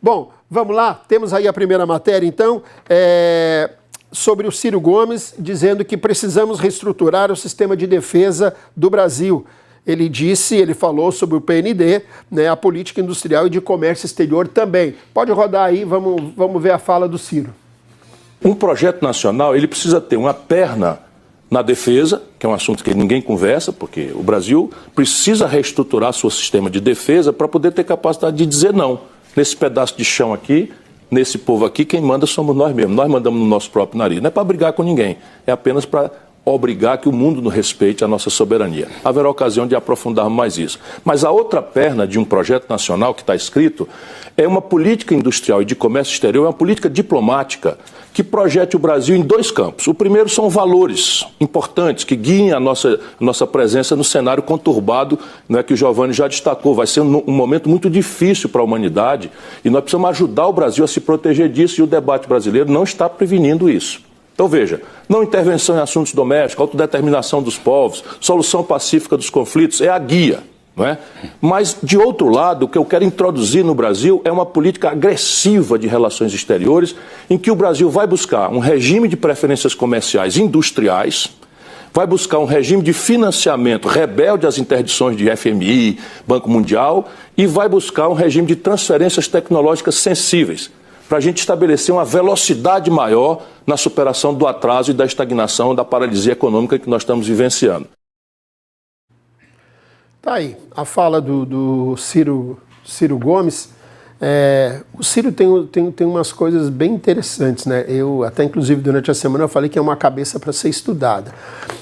Bom, vamos lá, temos aí a primeira matéria, então, sobre o Ciro Gomes, dizendo que precisamos reestruturar o sistema de defesa do Brasil. Ele falou sobre o PND, né, a política industrial e de comércio exterior também. Pode rodar aí, vamos ver a fala do Ciro. Um projeto nacional, ele precisa ter uma perna na defesa, que é um assunto que ninguém conversa, porque o Brasil precisa reestruturar seu sistema de defesa para poder ter capacidade de dizer não. Nesse pedaço de chão aqui, nesse povo aqui, quem manda somos nós mesmos. Nós mandamos no nosso próprio nariz. Não é para brigar com ninguém, é apenas para obrigar que o mundo nos respeite a nossa soberania. Haverá ocasião de aprofundarmos mais isso. Mas a outra perna de um projeto nacional que está escrito é uma política industrial e de comércio exterior, é uma política diplomática que projete o Brasil em dois campos. O primeiro são valores importantes que guiem a nossa presença no cenário conturbado, não é, que o Giovanni já destacou. Vai ser um momento muito difícil para a humanidade e nós precisamos ajudar o Brasil a se proteger disso, e o debate brasileiro não está prevenindo isso. Então veja, não intervenção em assuntos domésticos, autodeterminação dos povos, solução pacífica dos conflitos, é a guia, não é? Mas, de outro lado, o que eu quero introduzir no Brasil é uma política agressiva de relações exteriores, em que o Brasil vai buscar um regime de preferências comerciais industriais, vai buscar um regime de financiamento rebelde às interdições de FMI, Banco Mundial, e vai buscar um regime de transferências tecnológicas sensíveis, para a gente estabelecer uma velocidade maior na superação do atraso e da estagnação, da paralisia econômica que nós estamos vivenciando. Tá aí, a fala do Ciro Gomes. O Ciro tem umas coisas bem interessantes, né? Eu até, inclusive, durante a semana eu falei que é uma cabeça para ser estudada.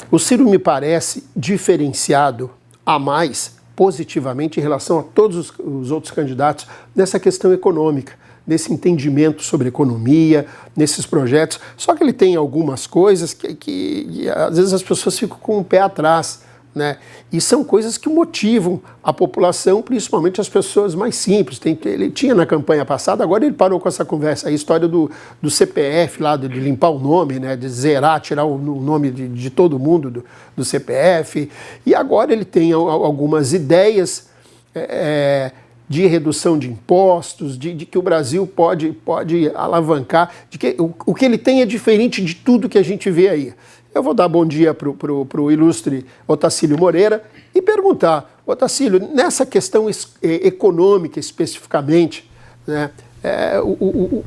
O Ciro me parece diferenciado a mais positivamente em relação a todos os outros candidatos nessa questão econômica, nesse entendimento sobre economia, nesses projetos. Só que ele tem algumas coisas que às vezes as pessoas ficam com o pé atrás, né? E são coisas que motivam a população, principalmente as pessoas mais simples. Ele tinha na campanha passada, agora ele parou com essa conversa, a história do CPF lá, de limpar o nome, né? De zerar, tirar o nome de todo mundo do CPF. E agora ele tem algumas ideias de redução de impostos, de que o Brasil pode alavancar, de que o que ele tem é diferente de tudo que a gente vê aí. Eu vou dar bom dia para o ilustre Otacílio Moreira e perguntar, Otacílio, nessa questão econômica especificamente, né,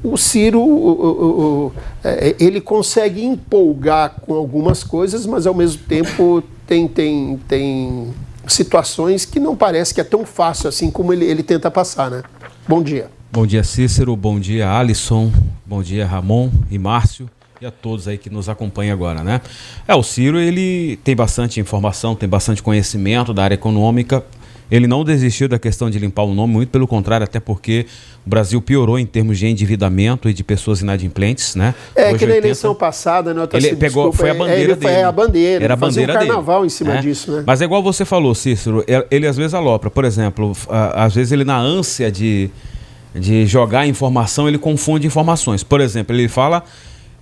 o Ciro ele consegue empolgar com algumas coisas, mas ao mesmo tempo tem situações que não parece que é tão fácil assim como ele tenta passar, né? Bom dia. Bom dia, Cícero. Bom dia, Alisson. Bom dia, Ramon e Márcio. E a todos aí que nos acompanham agora, né? O Ciro, ele tem bastante informação, tem bastante conhecimento da área econômica. Ele não desistiu da questão de limpar o nome, muito pelo contrário, até porque o Brasil piorou em termos de endividamento e de pessoas inadimplentes, né? Hoje, que na eleição passada, né, ele pegou, foi a bandeira dele. Foi a bandeira. Era a bandeira dele. Um carnaval dele, em cima disso, né? Mas é igual você falou, Cícero, ele às vezes alopra. Por exemplo, às vezes ele na ânsia de jogar informação, ele confunde informações. Por exemplo, ele fala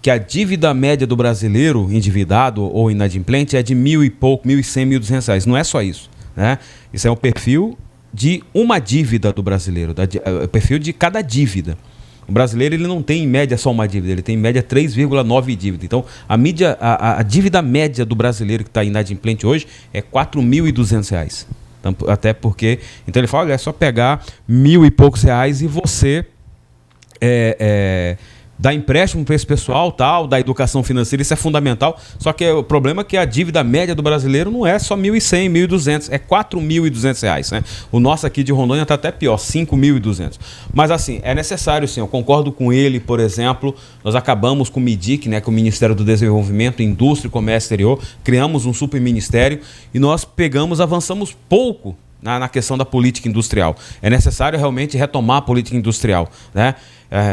que a dívida média do brasileiro endividado ou inadimplente é de R$1.000 e pouco, R$1.100, R$1.200. Não é só isso, né? Isso é um perfil de uma dívida do brasileiro, o perfil de cada dívida. O brasileiro, ele não tem em média só uma dívida, ele tem em média 3,9 dívida. Então, a dívida média do brasileiro que está inadimplente hoje é R$4.200. Então, até porque... Então ele fala, olha, é só pegar R$1.000 e poucos e você... dá empréstimo para esse pessoal, tal, da educação financeira, isso é fundamental. Só que o problema é que a dívida média do brasileiro não é só R$1.100, R$1.200, é R$4.200, né? O nosso aqui de Rondônia está até pior, R$5.200. Mas assim, é necessário sim, eu concordo com ele, por exemplo, nós acabamos com o MIDIC, né, com o Ministério do Desenvolvimento, Indústria e Comércio Exterior, criamos um super ministério e nós avançamos pouco na questão da política industrial. É necessário realmente retomar a política industrial, né?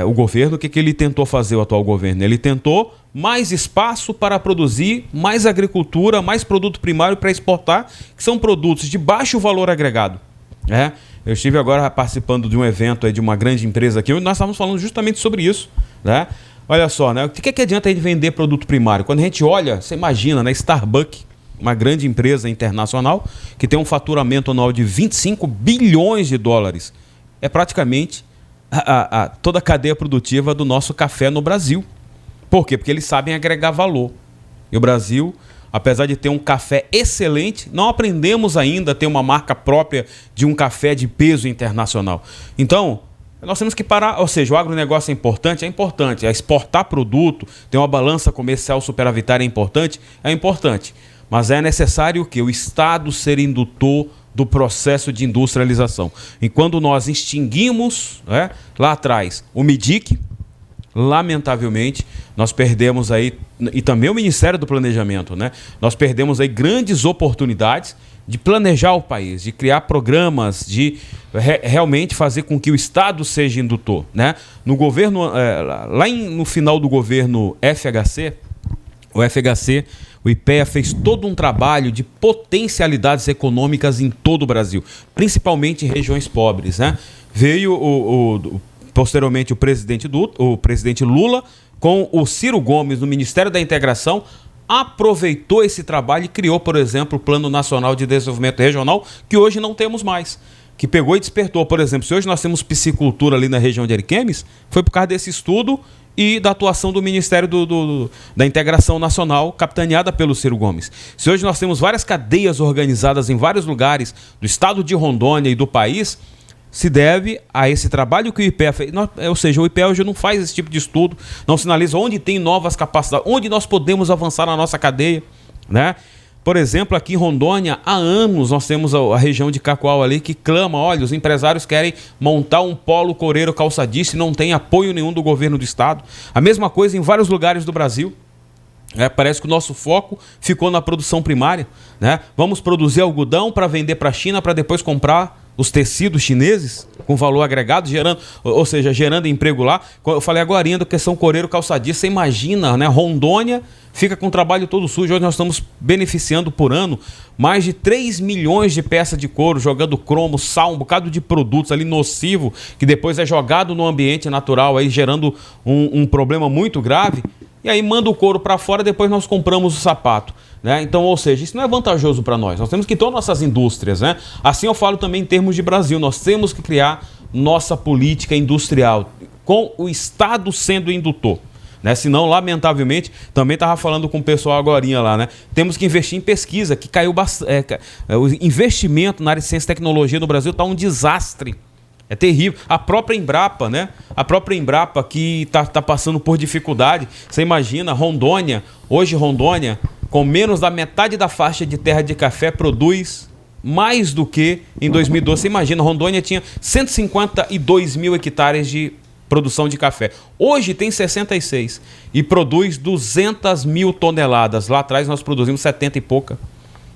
O governo, o que ele tentou fazer, o atual governo? Ele tentou mais espaço para produzir mais agricultura, mais produto primário para exportar, que são produtos de baixo valor agregado, né? Eu estive agora participando de um evento aí de uma grande empresa aqui, onde nós estávamos falando justamente sobre isso, né? Olha só, né? O que adianta a gente vender produto primário? Quando a gente olha, você imagina, né? Starbucks, uma grande empresa internacional que tem um faturamento anual de 25 bilhões de dólares. É praticamente toda a cadeia produtiva do nosso café no Brasil. Por quê? Porque eles sabem agregar valor. E o Brasil, apesar de ter um café excelente, não aprendemos ainda a ter uma marca própria de um café de peso internacional. Então, nós temos que parar, ou seja, o agronegócio é importante, exportar produto, ter uma balança comercial superavitária é importante, mas é necessário que o Estado ser indutor do processo de industrialização. E quando nós extinguimos, né, lá atrás o MIDIC, lamentavelmente, nós perdemos aí, e também o Ministério do Planejamento, né, nós perdemos aí grandes oportunidades de planejar o país, de criar programas, de realmente fazer com que o Estado seja indutor, né? No governo, no final do governo FHC, o IPEA fez todo um trabalho de potencialidades econômicas em todo o Brasil, principalmente em regiões pobres, né? Veio posteriormente o presidente Lula com o Ciro Gomes no Ministério da Integração, aproveitou esse trabalho e criou, por exemplo, o Plano Nacional de Desenvolvimento Regional, que hoje não temos mais, que pegou e despertou. Por exemplo, se hoje nós temos piscicultura ali na região de Ariquemes, foi por causa desse estudo e da atuação do Ministério da Integração Nacional, capitaneada pelo Ciro Gomes. Se hoje nós temos várias cadeias organizadas em vários lugares do estado de Rondônia e do país, se deve a esse trabalho que o IPEA fez. Ou seja, o IPEA hoje não faz esse tipo de estudo, não sinaliza onde tem novas capacidades, onde nós podemos avançar na nossa cadeia, né? Por exemplo, aqui em Rondônia, há anos nós temos a região de Cacoal ali que clama, olha, os empresários querem montar um polo coreiro calçadista e não tem apoio nenhum do governo do estado. A mesma coisa em vários lugares do Brasil. Parece que o nosso foco ficou na produção primária, né? Vamos produzir algodão para vender para a China para depois comprar os tecidos chineses com valor agregado, gerando emprego lá. Eu falei agora da questão coreiro calçadista. Você imagina, né? Rondônia fica com o trabalho todo sujo. Hoje nós estamos beneficiando por ano mais de 3 milhões de peças de couro, jogando cromo, sal, um bocado de produtos ali nocivo, que depois é jogado no ambiente natural, aí gerando um problema muito grave. E aí manda o couro para fora, depois nós compramos o sapato, né? Então, ou seja, isso não é vantajoso para nós. Nós temos que ter nossas indústrias, né? Assim eu falo também em termos de Brasil. Nós temos que criar nossa política industrial, com o Estado sendo indutor, né? Senão, lamentavelmente, também estava falando com o pessoal agorinha lá, né? Temos que investir em pesquisa, que caiu bastante. O investimento na área de ciência e tecnologia no Brasil está um desastre. É terrível. A própria Embrapa, né? A própria Embrapa que tá passando por dificuldade. Você imagina, Rondônia, hoje Rondônia, com menos da metade da faixa de terra de café, produz mais do que em 2012. Você imagina, Rondônia tinha 152 mil hectares de produção de café. Hoje tem 66 e produz 200 mil toneladas. Lá atrás nós produzimos 70 e pouca.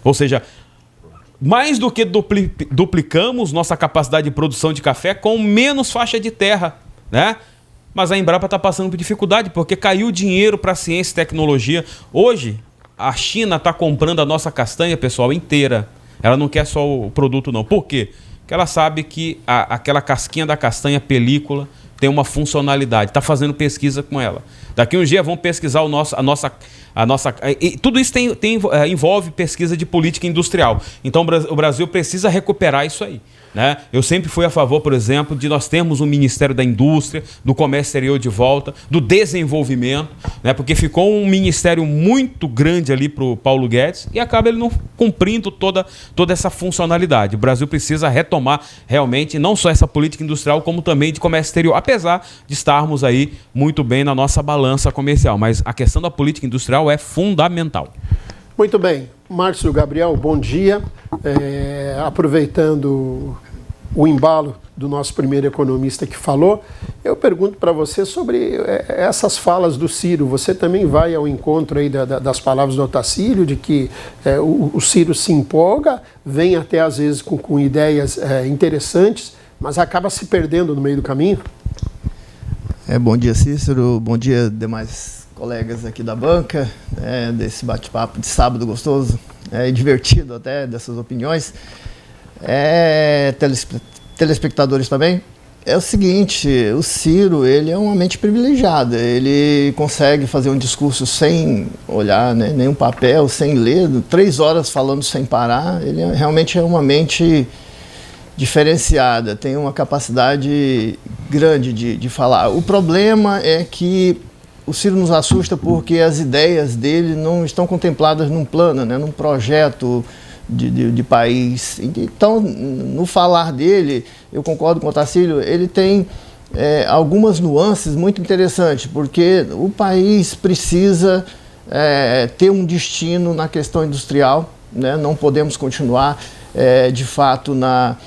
Ou seja, mais do que duplicamos nossa capacidade de produção de café com menos faixa de terra, né? Mas a Embrapa está passando por dificuldade porque caiu dinheiro para ciência e tecnologia. Hoje, a China está comprando a nossa castanha, pessoal, inteira. Ela não quer só o produto, não. Por quê? Porque ela sabe que aquela casquinha da castanha, película, tem uma funcionalidade. Está fazendo pesquisa com ela. Daqui uns dias vão pesquisar a nossa e tudo isso envolve pesquisa de política industrial. Então o Brasil precisa recuperar isso aí, né? Eu sempre fui a favor, por exemplo, de nós termos um Ministério da Indústria, do Comércio Exterior de volta, do Desenvolvimento, né? Porque ficou um ministério muito grande ali para o Paulo Guedes e acaba ele não cumprindo toda essa funcionalidade. O Brasil precisa retomar realmente não só essa política industrial, como também de comércio exterior, apesar de estarmos aí muito bem na nossa balança comercial. Mas a questão da política industrial é fundamental. Muito bem. Márcio Gabriel, bom dia. Aproveitando o embalo do nosso primeiro economista que falou, eu pergunto para você sobre essas falas do Ciro. Você também vai ao encontro aí das palavras do Otacílio, de que o Ciro se empolga, vem até às vezes com ideias interessantes, mas acaba se perdendo no meio do caminho? Bom dia, Cícero. Bom dia, demais colegas aqui da banca, desse bate-papo de sábado gostoso e divertido até, dessas opiniões. Telespectadores também. É o seguinte, o Ciro, ele é uma mente privilegiada, ele consegue fazer um discurso sem olhar, né, nenhum papel, sem ler, 3 horas falando sem parar. Ele realmente é uma mente diferenciada, tem uma capacidade grande de falar. O problema é que o Ciro nos assusta porque as ideias dele não estão contempladas num plano, né, num projeto de país. Então, no falar dele, eu concordo com o Otacílio, ele tem algumas nuances muito interessantes, porque o país precisa ter um destino na questão industrial, né? Não podemos continuar, de fato, na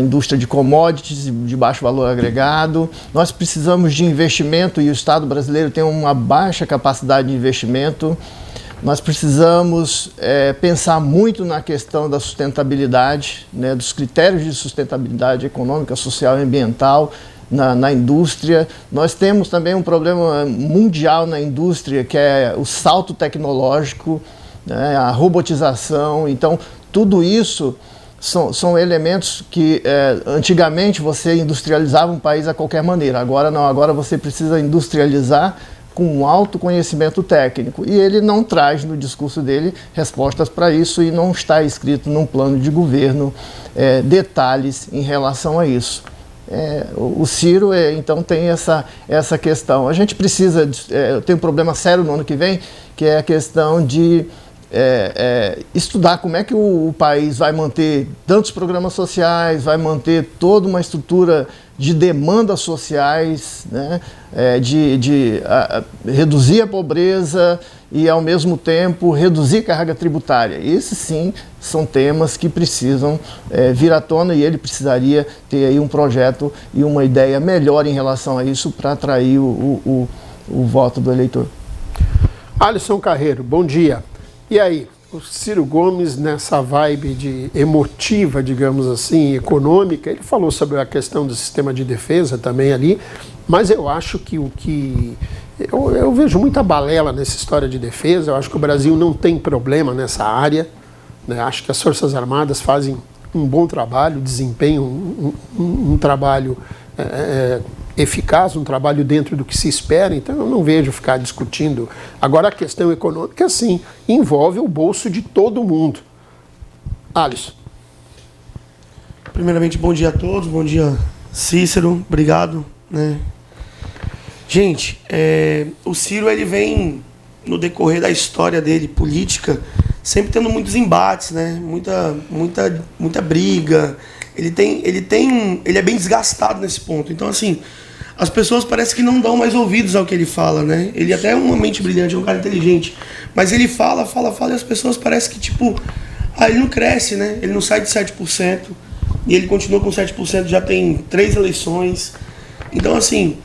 indústria de commodities de baixo valor agregado. Nós precisamos de investimento e o Estado brasileiro tem uma baixa capacidade de investimento. Nós precisamos pensar muito na questão da sustentabilidade, né, dos critérios de sustentabilidade econômica, social e ambiental na indústria. Nós temos também um problema mundial na indústria, que é o salto tecnológico, né, a robotização. Então, tudo isso são elementos que antigamente você industrializava um país a qualquer maneira. Agora não, agora você precisa industrializar com um alto conhecimento técnico. E ele não traz no discurso dele respostas para isso e não está escrito num plano de governo detalhes em relação a isso. O Ciro, então, tem essa questão. A gente precisa, tem um problema sério no ano que vem, que é a questão de estudar como é que o país vai manter tantos programas sociais, vai manter toda uma estrutura de demandas sociais, né, de reduzir a pobreza e, ao mesmo tempo, reduzir carga tributária. Esses, sim, são temas que precisam vir à tona e ele precisaria ter aí um projeto e uma ideia melhor em relação a isso para atrair o voto do eleitor. Alisson Carreiro, bom dia. E aí, o Ciro Gomes, nessa vibe de emotiva, digamos assim, econômica, ele falou sobre a questão do sistema de defesa também ali, mas eu acho que eu vejo muita balela nessa história de defesa. Eu acho que o Brasil não tem problema nessa área, né? Acho que as Forças Armadas fazem um bom trabalho, desempenham um trabalho eficaz, um trabalho dentro do que se espera, então eu não vejo ficar discutindo. Agora, a questão econômica, sim, envolve o bolso de todo mundo. Alisson. Primeiramente, bom dia a todos, bom dia, Cícero, obrigado, né? Gente, o Ciro, ele vem, no decorrer da história dele, política, sempre tendo muitos embates, né? Muita briga. Ele é bem desgastado nesse ponto. Então, assim, as pessoas parecem que não dão mais ouvidos ao que ele fala, né? Ele até é uma mente brilhante, é um cara inteligente. Mas ele fala, e as pessoas parecem que, tipo, ele não cresce, né? Ele não sai de 7%. E ele continua com 7%, já tem 3 eleições. Então, assim,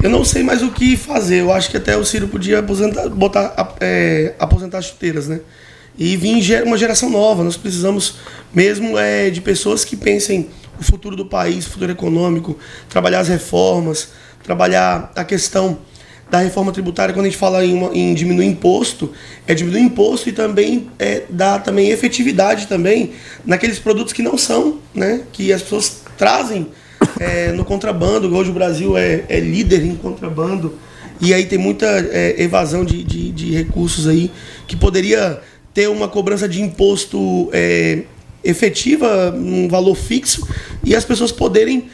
eu não sei mais o que fazer. Eu acho que até o Ciro podia aposentar as chuteiras, né? E vir uma geração nova. Nós precisamos mesmo de pessoas que pensem o futuro do país, o futuro econômico, trabalhar as reformas, trabalhar a questão da reforma tributária. Quando a gente fala em diminuir imposto, diminuir imposto e também dar também efetividade também naqueles produtos que não são, né, que as pessoas trazem no contrabando. Hoje o Brasil é líder em contrabando e aí tem muita evasão de recursos aí, que poderia ter uma cobrança de imposto efetiva, um valor fixo, e as pessoas poderem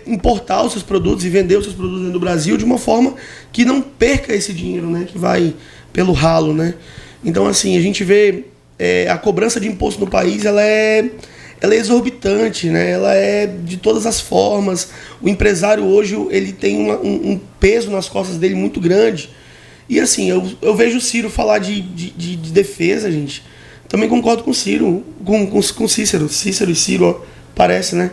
importar os seus produtos e vender os seus produtos dentro do Brasil de uma forma que não perca esse dinheiro, né, que vai pelo ralo, né? Então, assim, a gente vê a cobrança de imposto no país, ela é exorbitante, né? Ela é de todas as formas. O empresário hoje, ele tem um peso nas costas dele muito grande. E assim, eu vejo o Ciro falar de defesa, gente. Também concordo com o Ciro, com Cícero. Cícero e Ciro, ó, parece, né?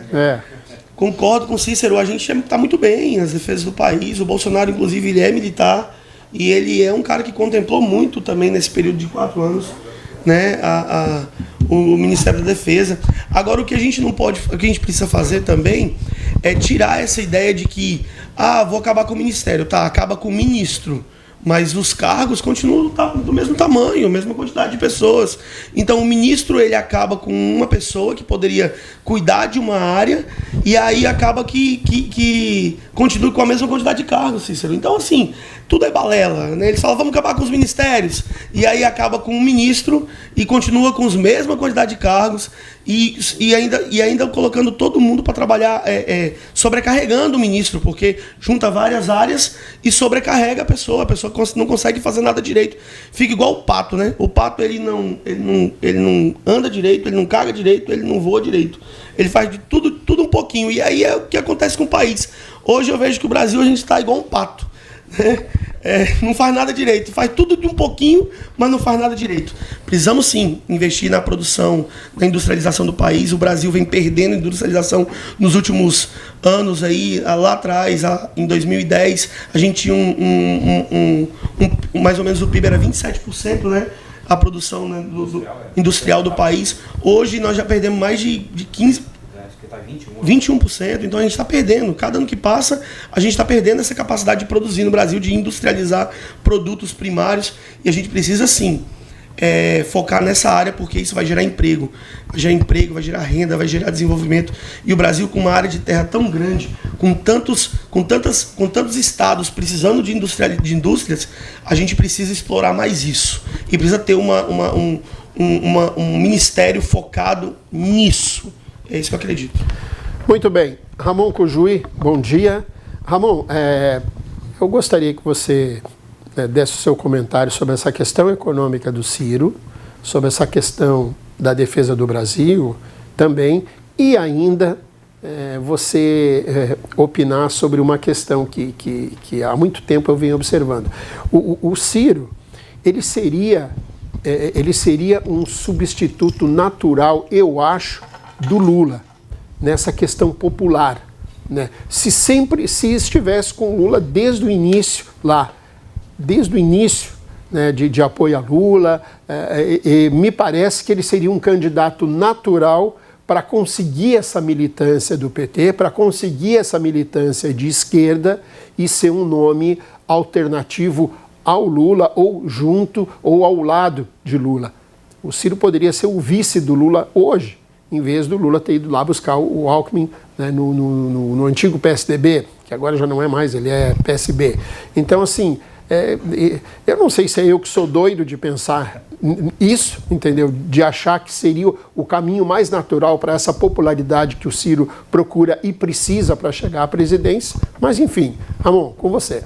Concordo com o Cícero, a gente está muito bem nas defesas do país. O Bolsonaro, inclusive, ele é militar e ele é um cara que contemplou muito também nesse período de 4 anos, né, o Ministério da Defesa. Agora, o que a gente não pode, o que a gente precisa fazer também é tirar essa ideia de que, vou acabar com o Ministério, tá? Acaba com o ministro. mas os cargos continuam do mesmo tamanho, a mesma quantidade de pessoas. Então o ministro ele acaba com uma pessoa que poderia cuidar de uma área e aí acaba que continua com a mesma quantidade de cargos, Cícero. Então assim, tudo é balela, né? Eles falam, vamos acabar com os ministérios, e aí acaba com um ministro e continua com a mesma quantidade de cargos e ainda colocando todo mundo para trabalhar, sobrecarregando o ministro, porque junta várias áreas e sobrecarrega a pessoa não consegue fazer nada direito. Fica igual o pato, né? O pato ele não anda direito, ele não caga direito, ele não voa direito. Ele faz de tudo um pouquinho. E aí é o que acontece com o país. Hoje eu vejo que o Brasil a gente está igual um pato. Não faz nada direito, faz tudo de um pouquinho, mas não faz nada direito. Precisamos sim investir na produção, na industrialização do país. O Brasil vem perdendo industrialização nos últimos anos aí. Lá atrás, em 2010, a gente tinha mais ou menos o PIB era 27%, né? A produção, né, industrial do país. Hoje nós já perdemos mais de 21%, então a gente está perdendo. Cada ano que passa, a gente está perdendo essa capacidade de produzir no Brasil, de industrializar produtos primários, e a gente precisa sim focar nessa área, porque isso vai gerar emprego, vai gerar renda, vai gerar desenvolvimento. E o Brasil, com uma área de terra tão grande, com tantos estados precisando de indústrias, a gente precisa explorar mais isso. E precisa ter um ministério focado nisso. É isso que eu acredito. Muito bem. Ramon Cujuí, bom dia. Ramon, eu gostaria que você desse o seu comentário sobre essa questão econômica do Ciro, sobre essa questão da defesa do Brasil também, e ainda você opinar sobre uma questão que há muito tempo eu venho observando. O Ciro, ele seria um substituto natural, eu acho, do Lula, nessa questão popular, né? Se estivesse com o Lula desde o início, né, de apoio a Lula, me parece que ele seria um candidato natural para conseguir essa militância do PT, para conseguir essa militância de esquerda e ser um nome alternativo ao Lula, ou junto, ou ao lado de Lula. O Ciro poderia ser o vice do Lula hoje, em vez do Lula ter ido lá buscar o Alckmin, né, no antigo PSDB, que agora já não é mais, ele é PSB. Então, assim, eu não sei se é eu que sou doido de pensar isso, entendeu? De achar que seria o caminho mais natural para essa popularidade que o Ciro procura e precisa para chegar à presidência. Mas, enfim, Ramon, com você.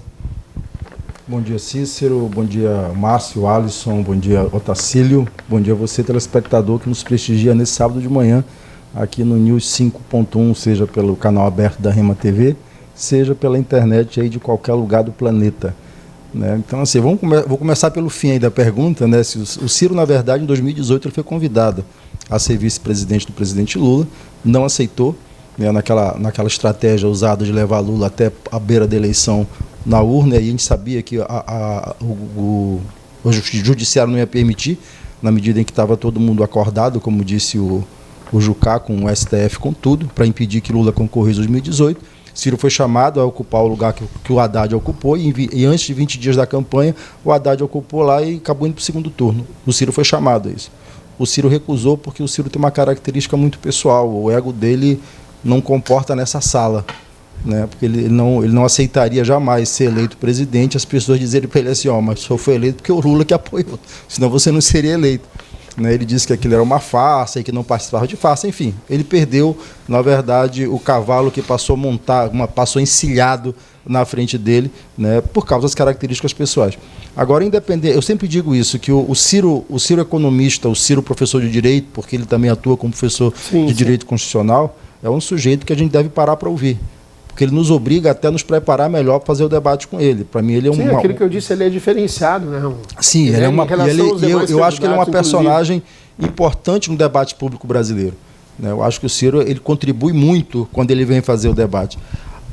Bom dia, Cícero. Bom dia, Márcio, Alisson. Bom dia, Otacílio. Bom dia a você, telespectador, que nos prestigia nesse sábado de manhã aqui no News 5.1, seja pelo canal aberto da Rema TV, seja pela internet aí de qualquer lugar do planeta. Né? Então, assim, vou começar pelo fim aí da pergunta, né? Se o Ciro, na verdade, em 2018, ele foi convidado a ser vice-presidente do presidente Lula, não aceitou, né, naquela estratégia usada de levar Lula até a beira da eleição na urna, e a gente sabia que o judiciário não ia permitir, na medida em que estava todo mundo acordado, como disse o Jucá, com o STF, com tudo, para impedir que Lula concorresse em 2018. Ciro foi chamado a ocupar o lugar que o Haddad ocupou, e antes de 20 dias da campanha, o Haddad ocupou lá e acabou indo para o segundo turno. O Ciro foi chamado a isso. O Ciro recusou porque o Ciro tem uma característica muito pessoal, o ego dele não comporta nessa sala. Né, porque ele não aceitaria jamais ser eleito presidente, as pessoas dizerem para ele assim, mas só foi eleito porque o Lula que apoiou, senão você não seria eleito. Né, ele disse que aquilo era uma farsa e que não participava de farsa, enfim, ele perdeu, na verdade, o cavalo que passou passou encilhado na frente dele, né, por causa das características pessoais. Agora, independente, eu sempre digo isso, que o Ciro economista, o Ciro professor de direito, porque ele também atua como professor de direito constitucional, é um sujeito que a gente deve parar para ouvir. Porque ele nos obriga até a nos preparar melhor para fazer o debate com ele. Para mim, ele é aquilo que eu disse, ele é diferenciado, né, Ramon? Sim, ele é uma. Eu acho que ele é uma personagem importante no debate público brasileiro. Né? Eu acho que o Ciro ele contribui muito quando ele vem fazer o debate.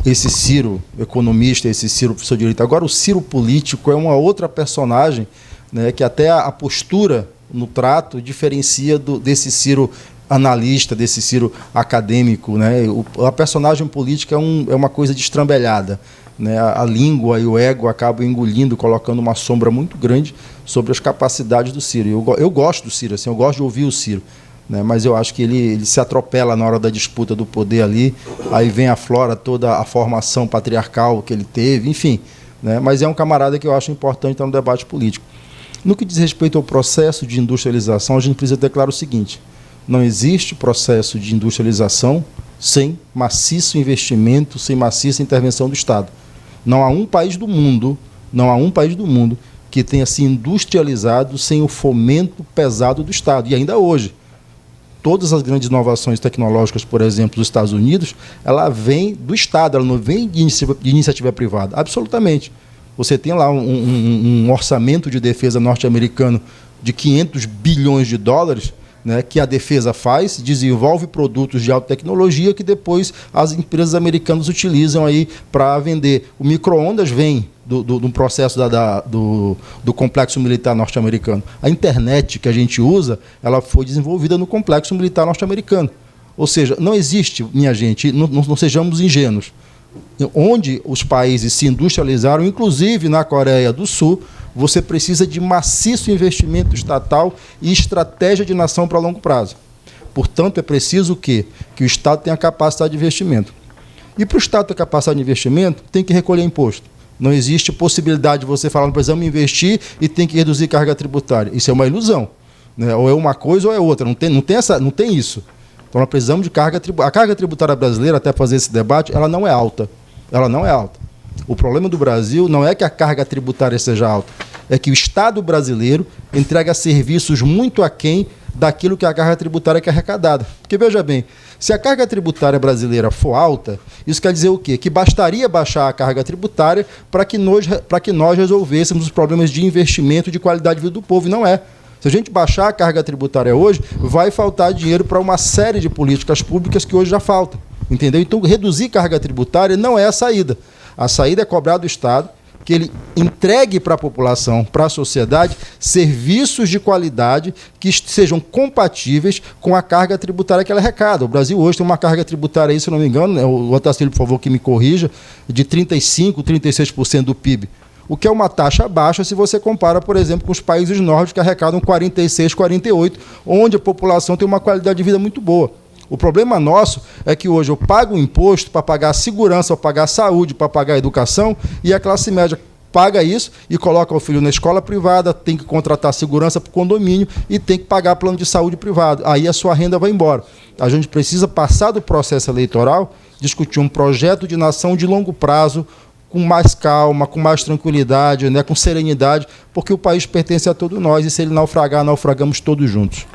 Esse Ciro economista, esse Ciro professor de direito. Agora, o Ciro político é uma outra personagem, né, que até a postura no trato diferencia desse Ciro analista, desse Ciro acadêmico, né? A personagem política é uma coisa destrambelhada. né, a língua e o ego acabam engolindo, colocando uma sombra muito grande sobre as capacidades do Ciro. Eu gosto do Ciro, assim, eu gosto de ouvir o Ciro, né, mas eu acho que ele se atropela na hora da disputa do poder ali, aí vem aflora toda a formação patriarcal que ele teve, enfim, né, mas é um camarada que eu acho importante estar no debate político. No que diz respeito ao processo de industrialização, a gente precisa ter claro o seguinte: não existe processo de industrialização sem maciço investimento, sem maciça intervenção do Estado. Não há um país do mundo que tenha se industrializado sem o fomento pesado do Estado. E ainda hoje, todas as grandes inovações tecnológicas, por exemplo, dos Estados Unidos, ela vem do Estado, ela não vem de iniciativa privada. Absolutamente. Você tem lá um orçamento de defesa norte-americano de 500 bilhões de dólares, né, que a defesa faz, desenvolve produtos de alta tecnologia que depois as empresas americanas utilizam aí para vender. O micro-ondas vem do processo do complexo militar norte-americano. A internet que a gente usa, ela foi desenvolvida no complexo militar norte-americano. Ou seja, não existe, minha gente, não sejamos ingênuos, onde os países se industrializaram, inclusive na Coreia do Sul, você precisa de maciço investimento estatal e estratégia de nação para longo prazo. Portanto, é preciso que o Estado tenha capacidade de investimento. E para o Estado ter capacidade de investimento, tem que recolher imposto. Não existe possibilidade de você falar, precisamos investir e tem que reduzir carga tributária. Isso é uma ilusão, né? Ou é uma coisa ou é outra. Não tem isso. Então, nós precisamos de carga tributária. A carga tributária brasileira, até fazer esse debate, ela não é alta. Ela não é alta. O problema do Brasil não é que a carga tributária seja alta, é que o Estado brasileiro entrega serviços muito aquém daquilo que a carga tributária é arrecadada. Porque, veja bem, se a carga tributária brasileira for alta, isso quer dizer o quê? Que bastaria baixar a carga tributária para que nós resolvêssemos os problemas de investimento e de qualidade de vida do povo, e não é. Se a gente baixar a carga tributária hoje, vai faltar dinheiro para uma série de políticas públicas que hoje já faltam. Entendeu? Então, reduzir carga tributária não é a saída. A saída é cobrar do Estado que ele entregue para a população, para a sociedade, serviços de qualidade que sejam compatíveis com a carga tributária que ela arrecada. O Brasil hoje tem uma carga tributária, aí, se eu não me engano, né, o Otacílio, por favor, que me corrija, de 35%, 36% do PIB. O que é uma taxa baixa se você compara, por exemplo, com os países nórdicos que arrecadam 46%, 48%, onde a população tem uma qualidade de vida muito boa. O problema nosso é que hoje eu pago o imposto para pagar a segurança, para pagar a saúde, para pagar a educação, e a classe média paga isso e coloca o filho na escola privada, tem que contratar segurança para o condomínio e tem que pagar plano de saúde privado. Aí a sua renda vai embora. A gente precisa passar do processo eleitoral, discutir um projeto de nação de longo prazo, com mais calma, com mais tranquilidade, né, com serenidade, porque o país pertence a todos nós e se ele naufragar, naufragamos todos juntos.